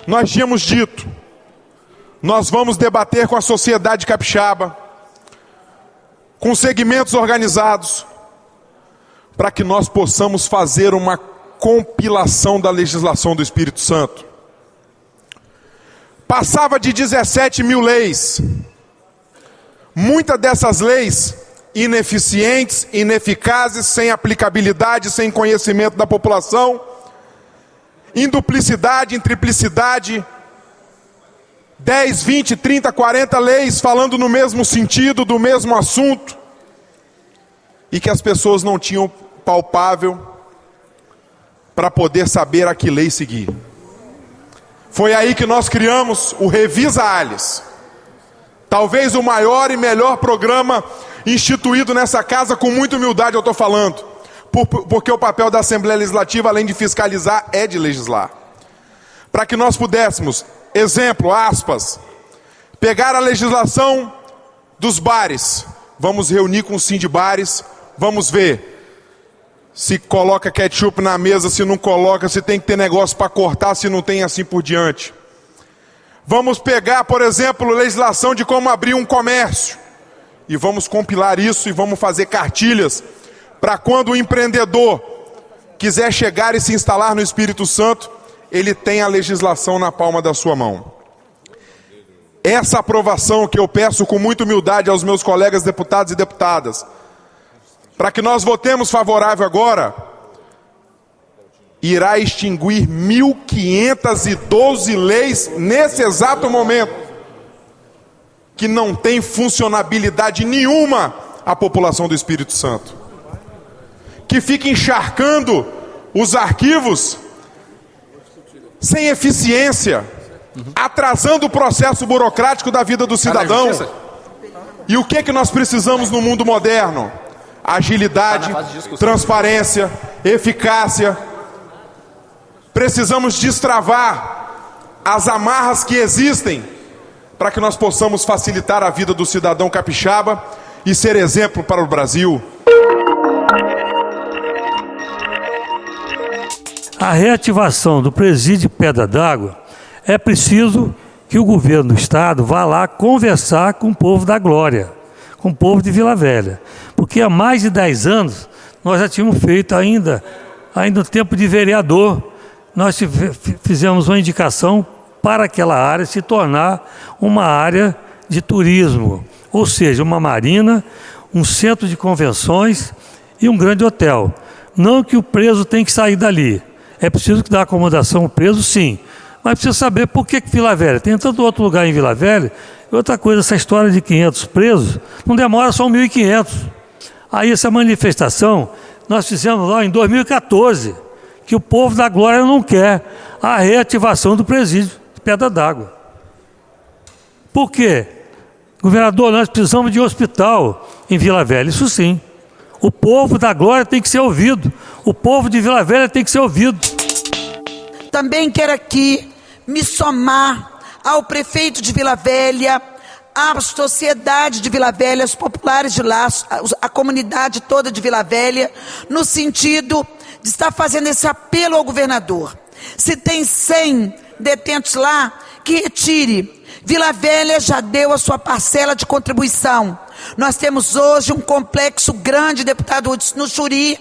nós tínhamos dito, nós vamos debater com a sociedade capixaba, com segmentos organizados, para que nós possamos fazer uma compilação da legislação do Espírito Santo. Passava de 17 mil leis, muitas dessas leis ineficientes, ineficazes, sem aplicabilidade, sem conhecimento da população, em duplicidade, em triplicidade, 10, 20, 30, 40 leis falando no mesmo sentido, do mesmo assunto, e que as pessoas não tinham palpável para poder saber a que lei seguir. Foi aí que nós criamos o Revisa ALES, talvez o maior e melhor programa instituído nessa casa, com muita humildade eu estou falando, porque o papel da Assembleia Legislativa, além de fiscalizar, é de legislar. Para que nós pudéssemos, exemplo, aspas, pegar a legislação dos bares, vamos reunir com o Sindibares, vamos ver se coloca ketchup na mesa, se não coloca, se tem que ter negócio para cortar, se não tem, assim por diante. Vamos pegar, por exemplo, legislação de como abrir um comércio, e vamos compilar isso e vamos fazer cartilhas, para quando o empreendedor quiser chegar e se instalar no Espírito Santo, ele tem a legislação na palma da sua mão. Essa aprovação que eu peço com muita humildade aos meus colegas deputados e deputadas, para que nós votemos favorável agora, irá extinguir 1.512 leis nesse exato momento, que não tem funcionabilidade nenhuma à população do Espírito Santo, que fica encharcando os arquivos sem eficiência, atrasando o processo burocrático da vida do cidadão. E o que é que nós precisamos no mundo moderno? Agilidade, transparência, eficácia. Precisamos destravar as amarras que existem para que nós possamos facilitar a vida do cidadão capixaba e ser exemplo para o Brasil. A reativação do presídio Pedra d'Água, é preciso que o governo do estado vá lá conversar com o povo da Glória, com o povo de Vila Velha, porque há mais de 10 anos nós já tínhamos feito ainda no tempo de vereador, nós fizemos uma indicação para aquela área se tornar uma área de turismo, ou seja, uma marina, um centro de convenções e um grande hotel. Não que o preso tem que sair dali, é preciso dar acomodação ao preso, sim, mas precisa saber por que Vila Velha. Tem tanto outro lugar em Vila Velha. E outra coisa, essa história de 500 presos, não demora só 1.500. Aí essa manifestação, nós fizemos lá em 2014, que o povo da Glória não quer a reativação do presídio de Pedra d'Água. Por quê? Governador, nós precisamos de um hospital em Vila Velha, isso sim. O povo da Glória tem que ser ouvido. O povo de Vila Velha tem que ser ouvido. Também quero aqui me somar ao prefeito de Vila Velha, à sociedade de Vila Velha, os populares de lá, a comunidade toda de Vila Velha, no sentido de estar fazendo esse apelo ao governador. Se tem 100 detentos lá, que retire. Vila Velha já deu a sua parcela de contribuição. Nós temos hoje um complexo grande, deputado Hudson, no Xuri,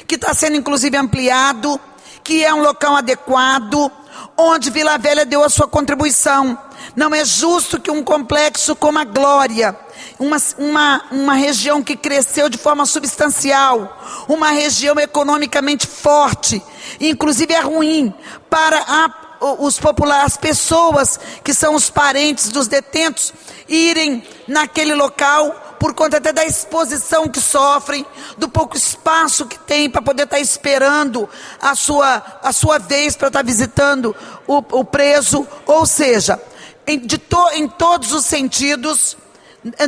que está sendo inclusive ampliado, que é um local adequado, onde Vila Velha deu a sua contribuição. Não é justo que um complexo como a Glória, uma região que cresceu de forma substancial, uma região economicamente forte, inclusive é ruim para os populares, as pessoas que são os parentes dos detentos, irem naquele local, por conta até da exposição que sofrem, do pouco espaço que tem para poder estar esperando a sua vez para estar visitando o preso. Ou seja, em todos os sentidos,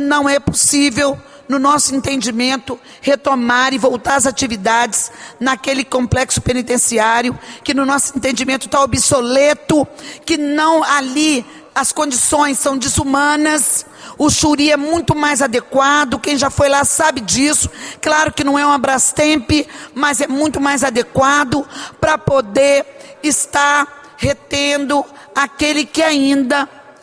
não é possível, no nosso entendimento, retomar e voltar às atividades naquele complexo penitenciário, que no nosso entendimento está obsoleto, que não ali as condições são desumanas. O Xuri é muito mais adequado, quem já foi lá sabe disso. Claro que não é uma Brastemp, mas é muito mais adequado para poder estar retendo aquele que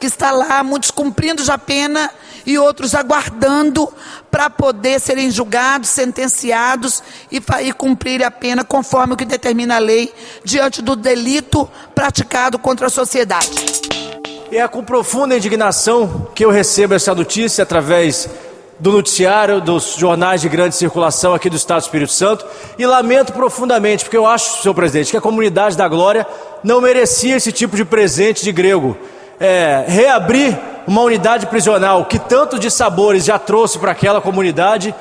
está lá, muitos cumprindo já a pena e outros aguardando para poder serem julgados, sentenciados e cumprir a pena conforme o que determina a lei diante do delito praticado contra a sociedade. E é com profunda indignação que eu recebo essa notícia através do noticiário, dos jornais de grande circulação aqui do Estado do Espírito Santo, e lamento profundamente, porque eu acho, senhor presidente, que a comunidade da Glória não merecia esse tipo de presente de grego. Reabrir uma unidade prisional que tanto de sabores já trouxe para aquela comunidade,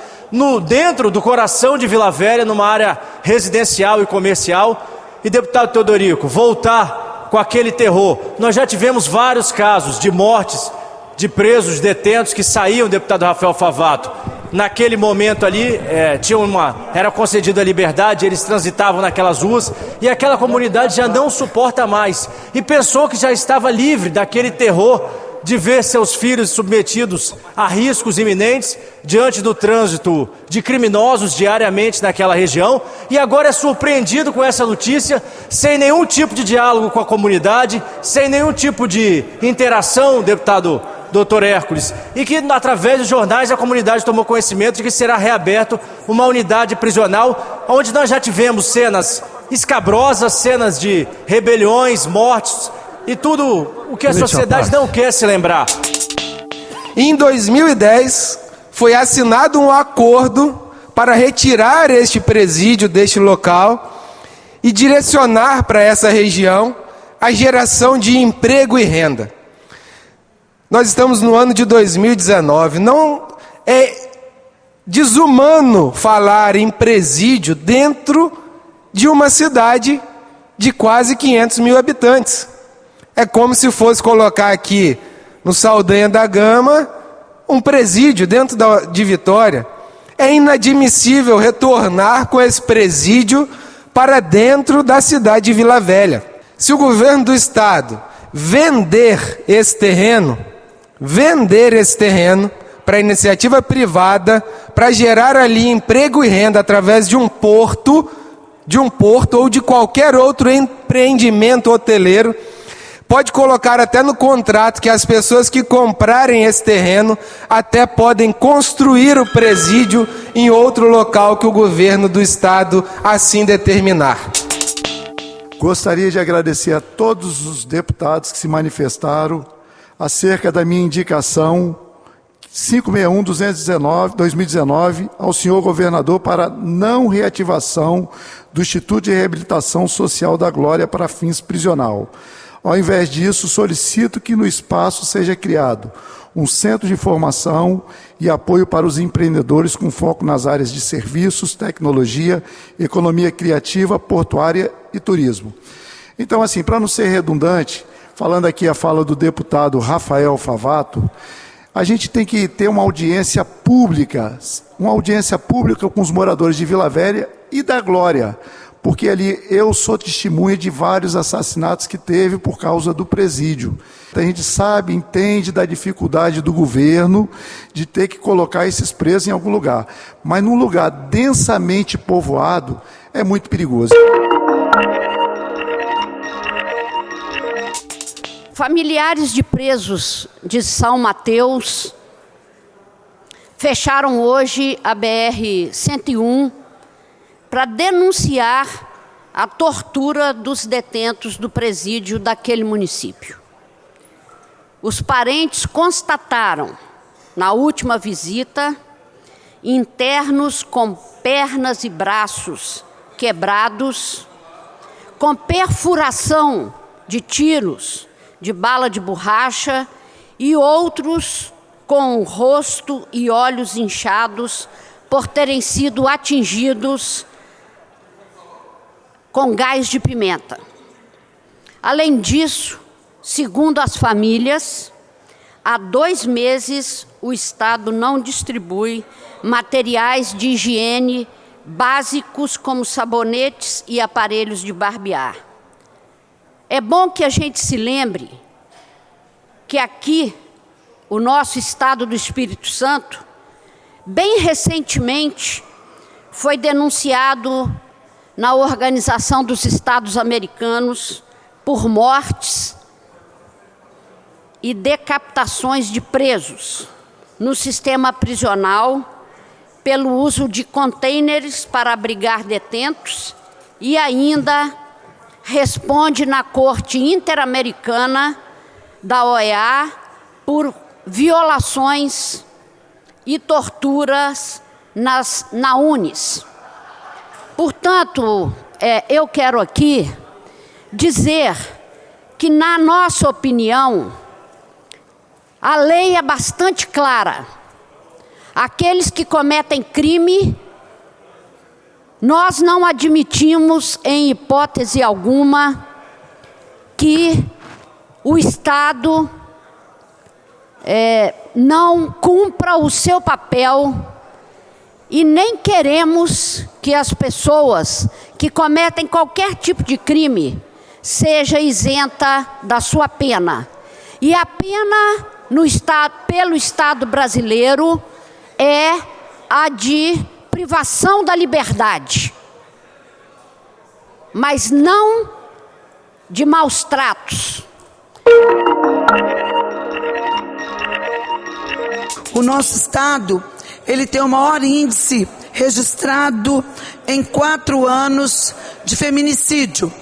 dentro do coração de Vila Velha, numa área residencial e comercial. E, deputado Teodorico, voltar com aquele terror. Nós já tivemos vários casos de mortes de presos, detentos que saíam, deputado Rafael Favato. Naquele momento ali, era concedida a liberdade, eles transitavam naquelas ruas e aquela comunidade já não suporta mais. E pensou que já estava livre daquele terror de ver seus filhos submetidos a riscos iminentes diante do trânsito de criminosos diariamente naquela região, e agora é surpreendido com essa notícia, sem nenhum tipo de diálogo com a comunidade, sem nenhum tipo de interação, deputado Dr. Hércules, e que através dos jornais a comunidade tomou conhecimento de que será reaberto uma unidade prisional, onde nós já tivemos cenas escabrosas, cenas de rebeliões, mortes e tudo o que a sociedade não quer se lembrar. Em 2010 foi assinado um acordo para retirar este presídio deste local e direcionar para essa região a geração de emprego e renda. Nós estamos no ano de 2019, não é desumano falar em presídio dentro de uma cidade de quase 500 mil habitantes. É como se fosse colocar aqui no Saldanha da Gama um presídio dentro de Vitória. É inadmissível retornar com esse presídio para dentro da cidade de Vila Velha. Se o governo do estado vender esse terreno para iniciativa privada, para gerar ali emprego e renda através de um porto ou de qualquer outro empreendimento hoteleiro, pode colocar até no contrato que as pessoas que comprarem esse terreno até podem construir o presídio em outro local que o governo do estado assim determinar. Gostaria de agradecer a todos os deputados que se manifestaram acerca da minha indicação 561/2019 ao senhor governador para não reativação do Instituto de Reabilitação Social da Glória para fins prisional. Ao invés disso, solicito que no espaço seja criado um centro de formação e apoio para os empreendedores com foco nas áreas de serviços, tecnologia, economia criativa, portuária e turismo. Então, assim, para não ser redundante, falando aqui a fala do deputado Rafael Favato, a gente tem que ter uma audiência pública com os moradores de Vila Velha e da Glória, porque ali eu sou testemunha de vários assassinatos que teve por causa do presídio. A gente sabe, entende da dificuldade do governo de ter que colocar esses presos em algum lugar, mas num lugar densamente povoado é muito perigoso. Familiares de presos de São Mateus fecharam hoje a BR-101 para denunciar a tortura dos detentos do presídio daquele município. Os parentes constataram, na última visita, internos com pernas e braços quebrados, com perfuração de tiros de bala de borracha e outros com o rosto e olhos inchados por terem sido atingidos com gás de pimenta. Além disso, segundo as famílias, há 2 meses o Estado não distribui materiais de higiene básicos como sabonetes e aparelhos de barbear. É bom que a gente se lembre que aqui, o nosso Estado do Espírito Santo, bem recentemente, foi denunciado na Organização dos Estados Americanos por mortes e decapitações de presos no sistema prisional pelo uso de contêineres para abrigar detentos e ainda responde na Corte Interamericana da OEA por violações e torturas na UNES. Portanto, eu quero aqui dizer que, na nossa opinião, a lei é bastante clara. Aqueles que cometem crime, nós não admitimos, em hipótese alguma, que o Estado não cumpra o seu papel, e nem queremos que as pessoas que cometem qualquer tipo de crime seja isenta da sua pena. E a pena pelo Estado brasileiro é a de privação da liberdade, mas não de maus tratos. O nosso Estado, ele tem o maior índice registrado em 4 anos de feminicídio.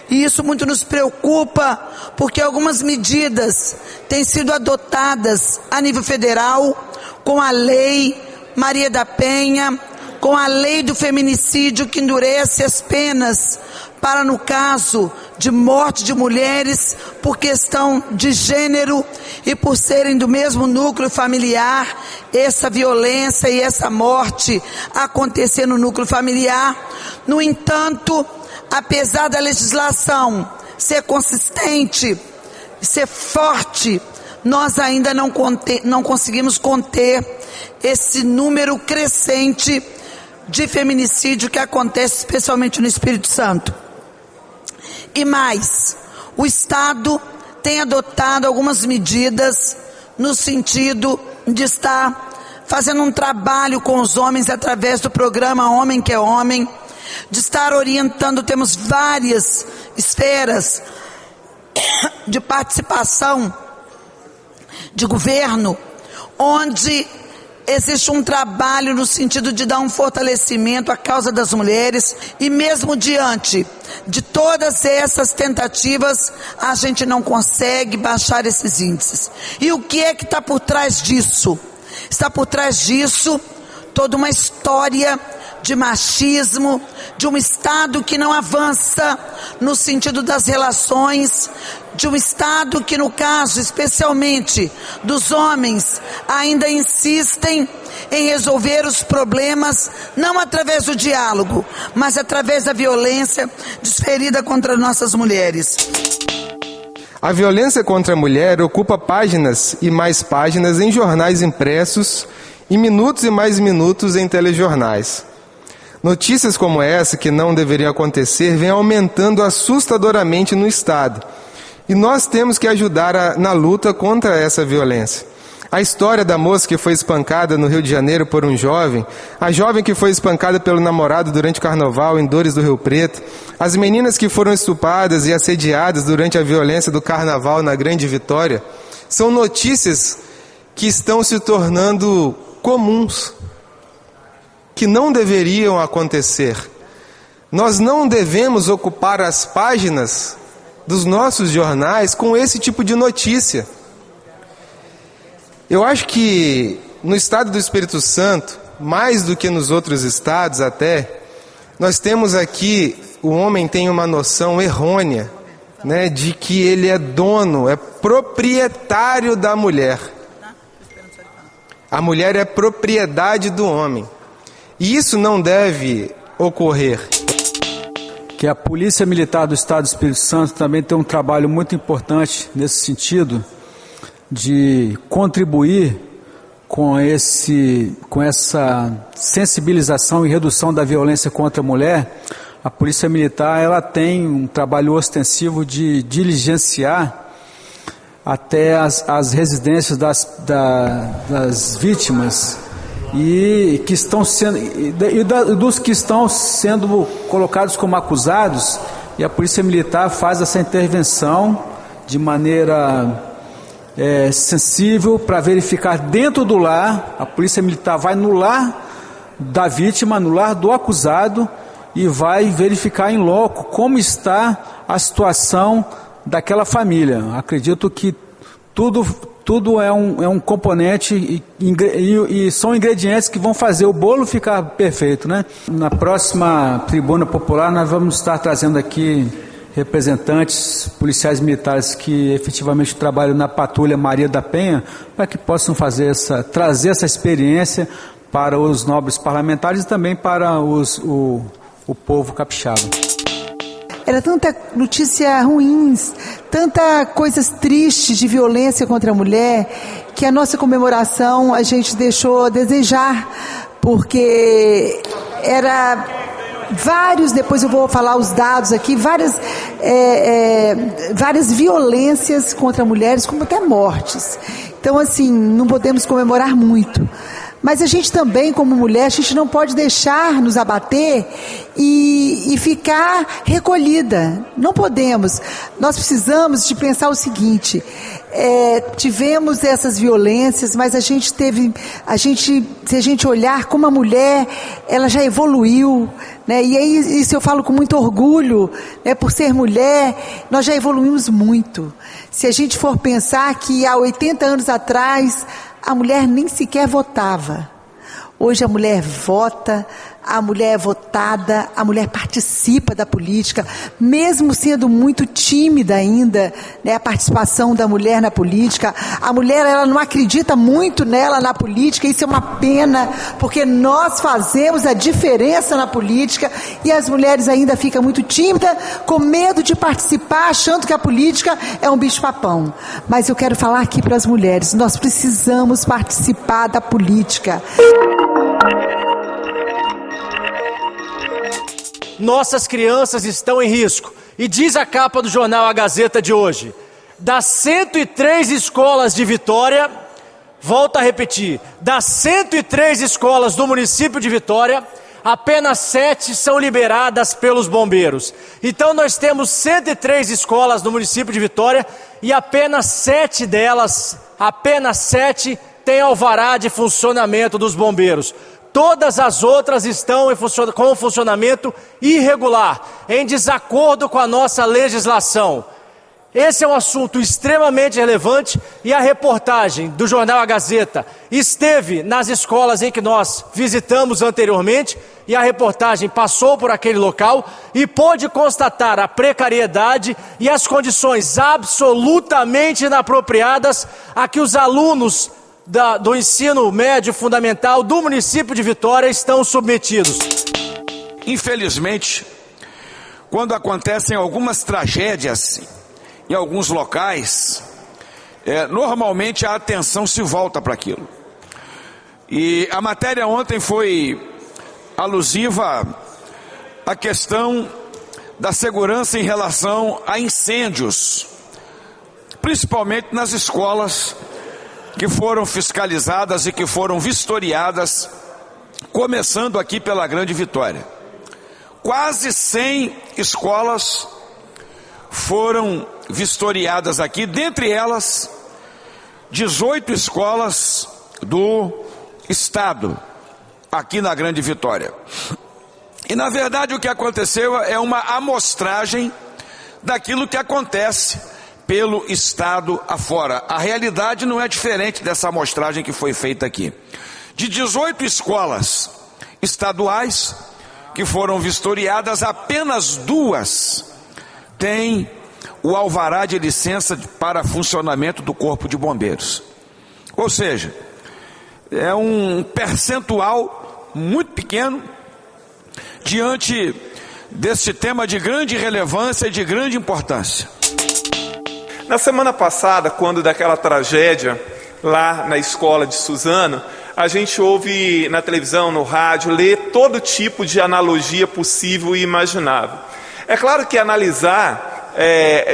E isso muito nos preocupa, porque algumas medidas têm sido adotadas a nível federal, com a Lei Maria da Penha, com a Lei do Feminicídio, que endurece as penas para, no caso de morte de mulheres por questão de gênero e por serem do mesmo núcleo familiar, essa violência e essa morte acontecer no núcleo familiar. No entanto, apesar da legislação ser consistente, ser forte, nós ainda não conseguimos conter esse número crescente de feminicídio que acontece especialmente no Espírito Santo. E mais, o Estado tem adotado algumas medidas no sentido de estar fazendo um trabalho com os homens através do programa Homem que é Homem, de estar orientando. Temos várias esferas de participação de governo, onde existe um trabalho no sentido de dar um fortalecimento à causa das mulheres, e mesmo diante de todas essas tentativas, a gente não consegue baixar esses índices. E o que é que está por trás disso? Está por trás disso toda uma história de machismo, de um Estado que não avança no sentido das relações, de um Estado que, no caso especialmente dos homens, ainda insistem em resolver os problemas não através do diálogo, mas através da violência desferida contra nossas mulheres. A violência contra a mulher ocupa páginas e mais páginas em jornais impressos e minutos e mais minutos em telejornais. Notícias como essa, que não deveriam acontecer, vêm aumentando assustadoramente no Estado. E nós temos que ajudar na luta contra essa violência. A história da moça que foi espancada no Rio de Janeiro por um jovem, a jovem que foi espancada pelo namorado durante o carnaval em Dores do Rio Preto, as meninas que foram estupradas e assediadas durante a violência do carnaval na Grande Vitória, são notícias que estão se tornando comuns, que não deveriam acontecer. Nós não devemos ocupar as páginas dos nossos jornais com esse tipo de notícia. Eu acho que no estado do Espírito Santo, mais do que nos outros estados até, nós temos aqui, o homem tem uma noção errônea, né, de que ele é dono, é proprietário da mulher. A mulher é propriedade do homem. E isso não deve ocorrer. Que a Polícia Militar do Estado do Espírito Santo também tem um trabalho muito importante nesse sentido, de contribuir com essa sensibilização e redução da violência contra a mulher. A Polícia Militar, ela tem um trabalho ostensivo de diligenciar até as residências das vítimas e que estão sendo dos que estão sendo colocados como acusados, e a Polícia Militar faz essa intervenção de maneira sensível para verificar dentro do lar. A Polícia Militar vai no lar da vítima, no lar do acusado, e vai verificar em loco como está a situação daquela família. Acredito que tudo é um componente e são ingredientes que vão fazer o bolo ficar perfeito, né? Na próxima Tribuna Popular nós vamos estar trazendo aqui representantes policiais militares que efetivamente trabalham na Patrulha Maria da Penha, para que possam trazer essa experiência para os nobres parlamentares e também para o povo capixaba. Era tanta notícia ruins, tanta coisas tristes de violência contra a mulher, que a nossa comemoração a gente deixou a desejar, porque era vários, depois eu vou falar os dados aqui, várias violências contra mulheres, como até mortes. Então, assim, não podemos comemorar muito. Mas a gente também, como mulher, a gente não pode deixar nos abater e ficar recolhida. Não podemos. Nós precisamos de pensar o seguinte: tivemos essas violências, mas se a gente olhar como a mulher, ela já evoluiu, né? E aí, isso eu falo com muito orgulho, né? Por ser mulher, nós já evoluímos muito. Se a gente for pensar que há 80 anos atrás, a mulher nem sequer votava. Hoje a mulher vota, a mulher é votada, a mulher participa da política, mesmo sendo muito tímida ainda, né, a participação da mulher na política. A mulher, ela não acredita muito nela na política, isso é uma pena, porque nós fazemos a diferença na política e as mulheres ainda ficam muito tímidas, com medo de participar, achando que a política é um bicho-papão. Mas eu quero falar aqui para as mulheres: nós precisamos participar da política. Nossas crianças estão em risco. E diz a capa do jornal A Gazeta de hoje: das 103 escolas de Vitória, volto a repetir, das 103 escolas do município de Vitória, apenas 7 são liberadas pelos bombeiros. Então nós temos 103 escolas no município de Vitória e apenas 7 delas, têm alvará de funcionamento dos bombeiros. Todas as outras estão com funcionamento irregular, em desacordo com a nossa legislação. Esse é um assunto extremamente relevante e a reportagem do jornal A Gazeta esteve nas escolas em que nós visitamos anteriormente, e a reportagem passou por aquele local e pôde constatar a precariedade e as condições absolutamente inapropriadas a que os alunos do ensino médio fundamental do município de Vitória estão submetidos. Infelizmente, quando acontecem algumas tragédias em alguns locais, normalmente a atenção se volta para aquilo. E a matéria ontem foi alusiva à questão da segurança em relação a incêndios, principalmente nas escolas que foram fiscalizadas e que foram vistoriadas, começando aqui pela Grande Vitória. Quase 100 escolas foram vistoriadas aqui, dentre elas 18 escolas do estado, aqui na Grande Vitória. E na verdade o que aconteceu é uma amostragem daquilo que acontece pelo estado afora. A realidade não é diferente dessa amostragem que foi feita aqui. De 18 escolas estaduais que foram vistoriadas, apenas 2 têm o alvará de licença para funcionamento do Corpo de Bombeiros. Ou seja, é um percentual muito pequeno diante desse tema de grande relevância e de grande importância. Na semana passada, quando daquela tragédia lá na escola de Suzano, a gente ouve na televisão, no rádio, ler todo tipo de analogia possível e imaginável. É claro que analisar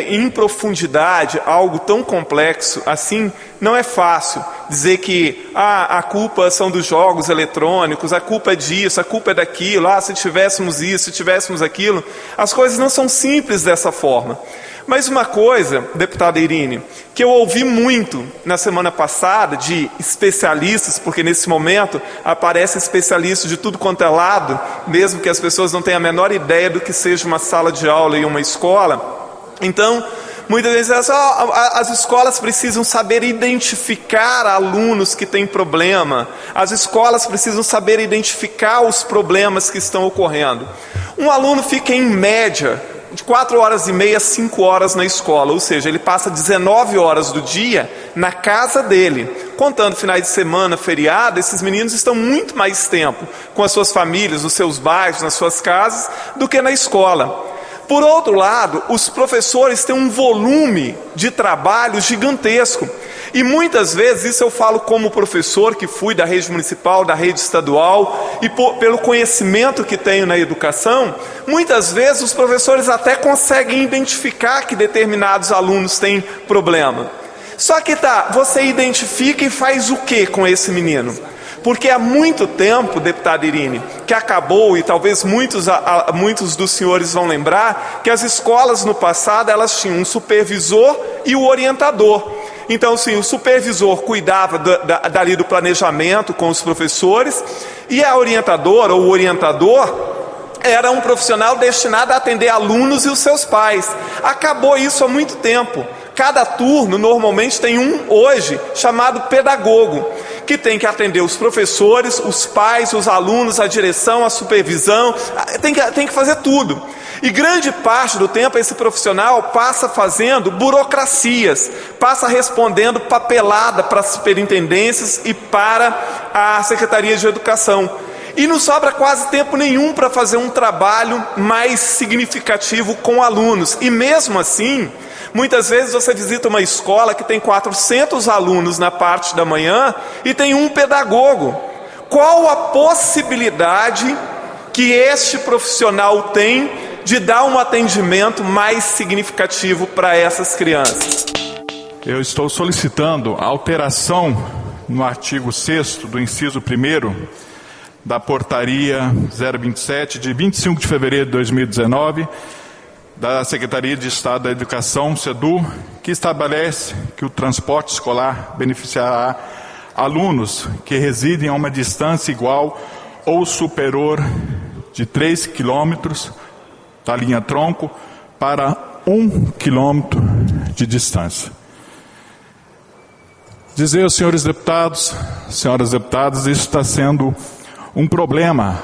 em profundidade algo tão complexo assim não é fácil dizer que a culpa são dos jogos eletrônicos, a culpa é disso, a culpa é daquilo, se tivéssemos isso, se tivéssemos aquilo. As coisas não são simples dessa forma. Mas uma coisa, deputada Irine, que eu ouvi muito na semana passada de especialistas, porque nesse momento aparecem especialistas de tudo quanto é lado, mesmo que as pessoas não tenham a menor ideia do que seja uma sala de aula e uma escola. Então, muitas vezes as escolas precisam saber identificar alunos que têm problema, as escolas precisam saber identificar os problemas que estão ocorrendo. Um aluno fica em média de 4 horas e meia, 5 horas na escola, ou seja, ele passa 19 horas do dia na casa dele. Contando finais de semana, feriado, esses meninos estão muito mais tempo com as suas famílias, nos seus bairros, nas suas casas, do que na escola. Por outro lado, os professores têm um volume de trabalho gigantesco. E muitas vezes, isso eu falo como professor que fui da rede municipal, da rede estadual, e pelo conhecimento que tenho na educação, muitas vezes os professores até conseguem identificar que determinados alunos têm problema. Só que você identifica e faz o que com esse menino? Porque há muito tempo, deputada Irine, que acabou, e talvez muitos dos senhores vão lembrar, que as escolas no passado elas tinham um supervisor e o orientador. Então, sim, o supervisor cuidava dali do planejamento com os professores, e a orientadora ou o orientador era um profissional destinado a atender alunos e os seus pais. Acabou isso há muito tempo. Cada turno normalmente tem um hoje chamado pedagogo, que tem que atender os professores, os pais, os alunos, a direção, a supervisão, tem que fazer tudo. E grande parte do tempo esse profissional passa fazendo burocracias, passa respondendo papelada para as superintendências e para a Secretaria de Educação. E não sobra quase tempo nenhum para fazer um trabalho mais significativo com alunos. E mesmo assim, muitas vezes você visita uma escola que tem 400 alunos na parte da manhã e tem um pedagogo. Qual a possibilidade que este profissional tem de dar um atendimento mais significativo para essas crianças? Eu estou solicitando a alteração no artigo 6º do inciso 1º da portaria 027 de 25 de fevereiro de 2019 da Secretaria de Estado da Educação, SEDU, que estabelece que o transporte escolar beneficiará alunos que residem a uma distância igual ou superior de 3 quilômetros da linha tronco para 1 quilômetro de distância. Dizer aos senhores deputados, senhoras deputadas, isso está sendo um problema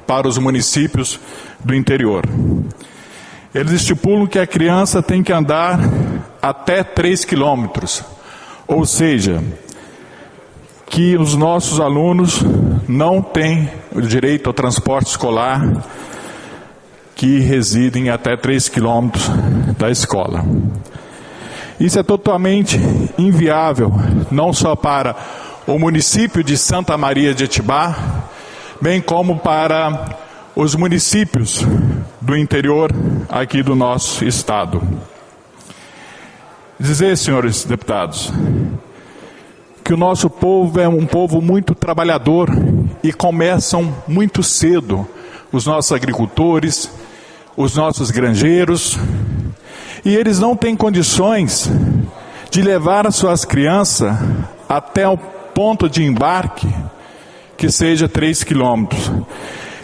para os municípios do interior. Eles estipulam que a criança tem que andar até 3 quilômetros, ou seja, que os nossos alunos não têm o direito ao transporte escolar que residem até 3 quilômetros da escola. Isso é totalmente inviável, não só para o município de Santa Maria de Etibá, bem como para os municípios do interior aqui do nosso estado. Dizer, senhores deputados, que o nosso povo é um povo muito trabalhador e começam muito cedo os nossos agricultores, os nossos granjeiros, e eles não têm condições de levar as suas crianças até o ponto de embarque que seja 3 quilômetros.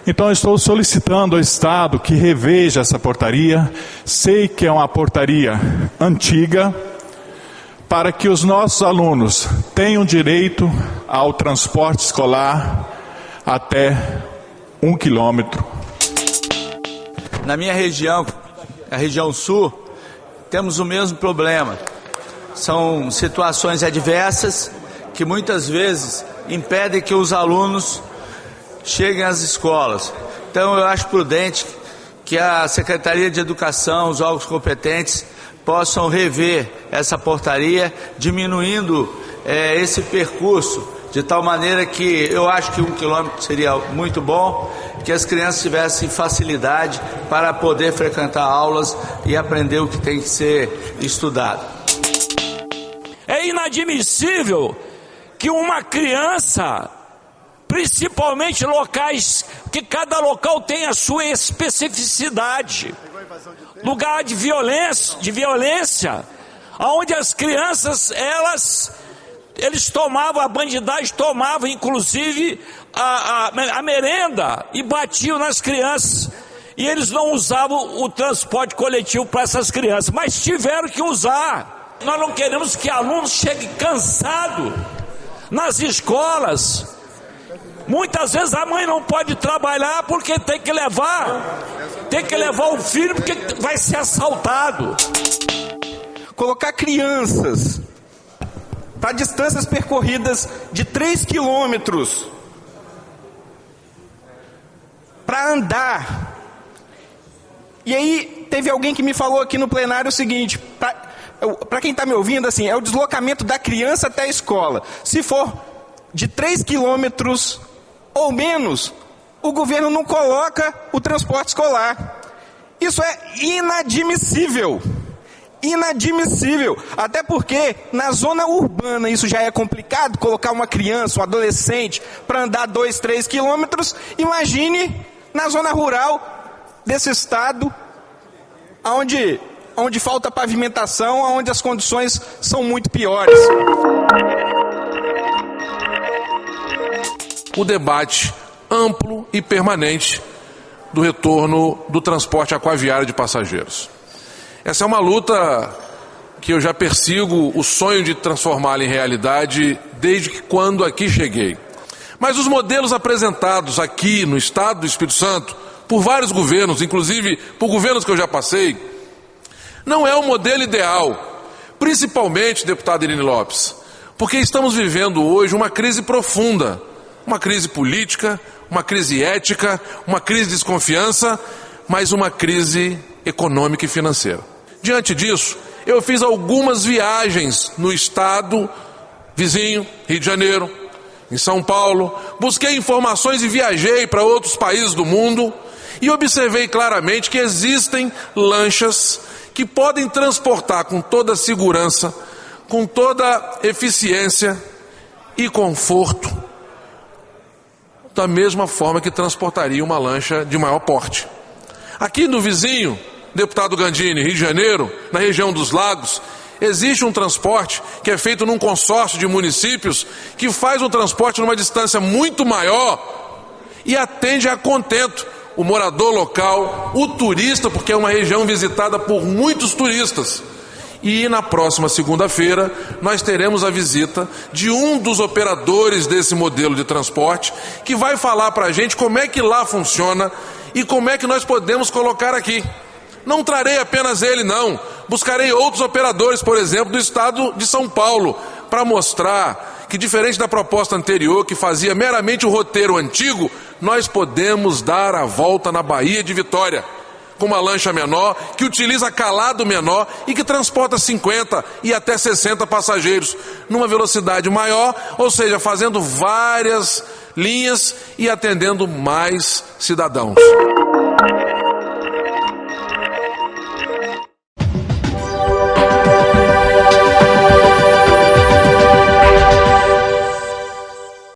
Então estou solicitando ao Estado que reveja essa portaria. Sei que é uma portaria antiga, para que os nossos alunos tenham direito ao transporte escolar até 1 quilômetro. Na minha região, a região sul, temos o mesmo problema. São situações adversas que muitas vezes impedem que os alunos cheguem às escolas. Então eu acho prudente que a Secretaria de Educação, os órgãos competentes, possam rever essa portaria, diminuindo esse percurso, de tal maneira que eu acho que 1 quilômetro seria muito bom, que as crianças tivessem facilidade para poder frequentar aulas e aprender o que tem que ser estudado. É É inadmissível que uma criança, principalmente locais, que cada local tem a sua especificidade, lugar de violência, onde as crianças, eles tomavam, a bandidagem tomava inclusive a merenda e batiam nas crianças, e eles não usavam o transporte coletivo para essas crianças, mas tiveram que usar. Nós não queremos que alunos cheguem cansados nas escolas. Muitas vezes a mãe não pode trabalhar porque tem que levar o filho porque vai ser assaltado. Colocar crianças para distâncias percorridas de 3 quilômetros para andar. E aí teve alguém que me falou aqui no plenário o seguinte, para quem está me ouvindo, assim, é o deslocamento da criança até a escola. Se for de 3 quilômetros ou menos, o governo não coloca o transporte escolar. Isso é inadmissível. Inadmissível. Até porque na zona urbana isso já é complicado, colocar uma criança, um adolescente para andar 2, 3 quilômetros. Imagine na zona rural desse estado, onde falta pavimentação, onde as condições são muito piores. O debate amplo e permanente do retorno do transporte aquaviário de passageiros. Essa é uma luta que eu já persigo o sonho de transformá-la em realidade desde que quando aqui cheguei. Mas os modelos apresentados aqui no Estado do Espírito Santo, por vários governos, inclusive por governos que eu já passei, não é o modelo ideal, principalmente, deputado Irine Lopes, porque estamos vivendo hoje uma crise profunda, uma crise política, uma crise ética, uma crise de desconfiança, mas uma crise econômica e financeira. Diante disso, eu fiz algumas viagens no estado vizinho, Rio de Janeiro, em São Paulo, busquei informações e viajei para outros países do mundo e observei claramente que existem lanchas que podem transportar com toda segurança, com toda eficiência e conforto, da mesma forma que transportaria uma lancha de maior porte. Aqui no vizinho, deputado Gandini, Rio de Janeiro, na região dos Lagos, existe um transporte que é feito num consórcio de municípios que faz um transporte numa distância muito maior e atende a contento o morador local, o turista, porque é uma região visitada por muitos turistas. E na próxima segunda-feira nós teremos a visita de um dos operadores desse modelo de transporte que vai falar para a gente como é que lá funciona e como é que nós podemos colocar aqui. Não trarei apenas ele, não. Buscarei outros operadores, por exemplo, do estado de São Paulo, para mostrar que, diferente da proposta anterior, que fazia meramente o roteiro antigo, nós podemos dar a volta na Baía de Vitória, com uma lancha menor, que utiliza calado menor e que transporta 50 e até 60 passageiros, numa velocidade maior, ou seja, fazendo várias linhas e atendendo mais cidadãos.